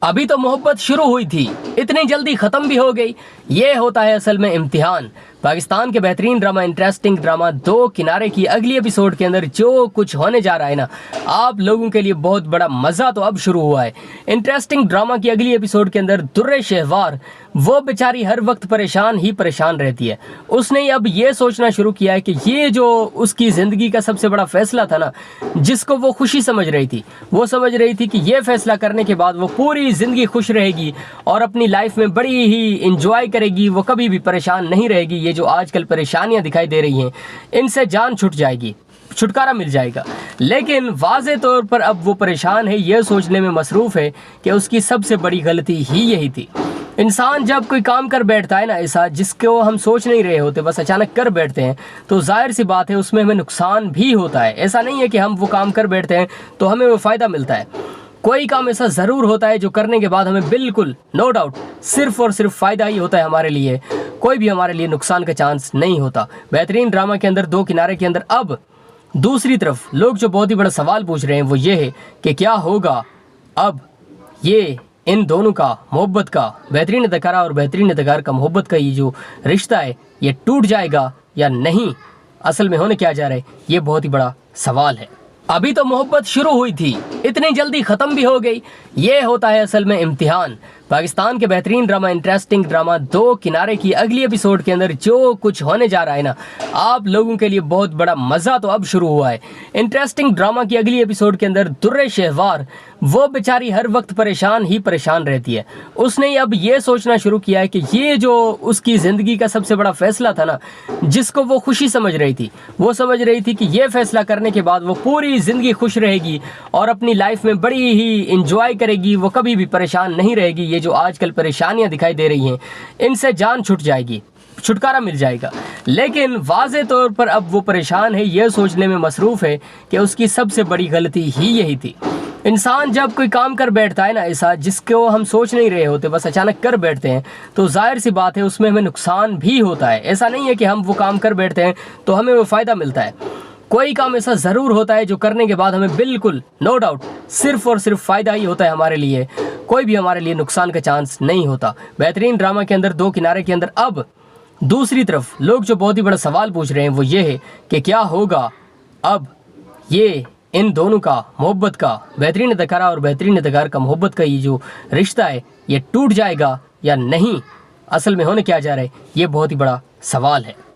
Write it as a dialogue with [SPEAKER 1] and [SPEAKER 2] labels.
[SPEAKER 1] अभी तो मोहब्बत शुरू हुई थी, इतनी जल्दी खत्म भी हो गई। ये होता है असल में इम्तिहान। पाकिस्तान के बेहतरीन ड्रामा, इंटरेस्टिंग ड्रामा दो किनारे की अगली एपिसोड के अंदर जो कुछ होने जा रहा है ना, आप लोगों के लिए बहुत बड़ा मज़ा तो अब शुरू हुआ है। इंटरेस्टिंग ड्रामा की अगली एपिसोड के अंदर दुर्रे शहवार, वो बेचारी हर वक्त परेशान ही परेशान रहती है। उसने अब ये सोचना शुरू किया है कि ये जो उसकी ज़िंदगी का सबसे बड़ा फैसला था ना, जिसको वो खुशी समझ रही थी, वो समझ रही थी कि ये फैसला करने के बाद वो पूरी ज़िंदगी खुश रहेगी और अपनी लाइफ में बड़ी ही इंजॉय करेगी। वो कभी भी परेशान नहीं रहेगी। ये जो आजकल परेशानियां दिखाई दे रही हैं, इनसे जान छूट जाएगी, छुटकारा मिल जाएगा। लेकिन वाज़े तौर पर अब वो परेशान है, ये सोचने में मसरूफ़ है कि उसकी सबसे बड़ी गलती ही यही थी। इंसान जब कोई काम कर बैठता है ना ऐसा जिसको हम सोच नहीं रहे होते, बस अचानक कर बैठते हैं, तो जाहिर सी बात है उसमें हमें नुकसान भी होता है। ऐसा नहीं है कि हम वो काम कर बैठते हैं तो हमें वो फ़ायदा मिलता है। कोई काम ऐसा ज़रूर होता है जो करने के बाद हमें बिल्कुल नो डाउट सिर्फ़ और सिर्फ फ़ायदा ही होता है हमारे लिए, कोई भी हमारे लिए नुकसान का चांस नहीं होता। बेहतरीन ड्रामा के अंदर दो किनारे के अंदर अब दूसरी तरफ लोग जो बहुत ही बड़ा सवाल पूछ रहे हैं वो ये है कि क्या होगा अब ये इन दोनों का, मोहब्बत का, बेहतरीन अदाकारा और बेहतरीन अदाकार का मोहब्बत का ये जो रिश्ता है ये टूट जाएगा या नहीं। असल में होने क्या जा रहा है, ये बहुत ही बड़ा सवाल है। अभी तो मोहब्बत शुरू हुई थी, इतनी जल्दी खत्म भी हो गई। ये होता है असल में इम्तिहान। पाकिस्तान के बेहतरीन ड्रामा, इंटरेस्टिंग ड्रामा दो किनारे की अगली एपिसोड के अंदर जो कुछ होने जा रहा है ना, आप लोगों के लिए बहुत बड़ा मज़ा तो अब शुरू हुआ है। इंटरेस्टिंग ड्रामा की अगली एपिसोड के अंदर दुर्रे शहवार, वो बेचारी हर वक्त परेशान ही परेशान रहती है। उसने अब ये सोचना शुरू किया है कि ये जो उसकी ज़िंदगी का सबसे बड़ा फैसला था ना, जिसको वो खुशी समझ रही थी, वो समझ रही थी कि ये फैसला करने के बाद वो पूरी ज़िंदगी खुश रहेगी और अपनी लाइफ में बड़ी ही इंजॉय करेगी। वो कभी भी परेशान नहीं रहेगी। ये जो आजकल परेशानियां दिखाई दे रही हैं, इनसे जान छूट जाएगी, छुटकारा मिल जाएगा। लेकिन वाज़े तौर पर अब वो परेशान है, ये सोचने में मसरूफ़ है कि उसकी सबसे बड़ी गलती ही यही थी। इंसान जब कोई काम कर बैठता है ना ऐसा जिसको हम सोच नहीं रहे होते, बस अचानक कर बैठते हैं, तो जाहिर सी बात है उसमें हमें नुकसान भी होता है। ऐसा नहीं है कि हम वो काम कर बैठते हैं तो हमें वो फ़ायदा मिलता है। कोई काम ऐसा ज़रूर होता है जो करने के बाद हमें बिल्कुल नो डाउट सिर्फ़ और सिर्फ फ़ायदा ही होता है हमारे लिए, कोई भी हमारे लिए नुकसान का चांस नहीं होता। बेहतरीन ड्रामा के अंदर दो किनारे के अंदर अब दूसरी तरफ लोग जो बहुत ही बड़ा सवाल पूछ रहे हैं वो ये है कि क्या होगा अब ये इन दोनों का, मोहब्बत का, बेहतरीन अदाकारा और बेहतरीन अदाकार का मोहब्बत का ये जो रिश्ता है ये टूट जाएगा या नहीं। असल में होने क्या जा रहा है, ये बहुत ही बड़ा सवाल है।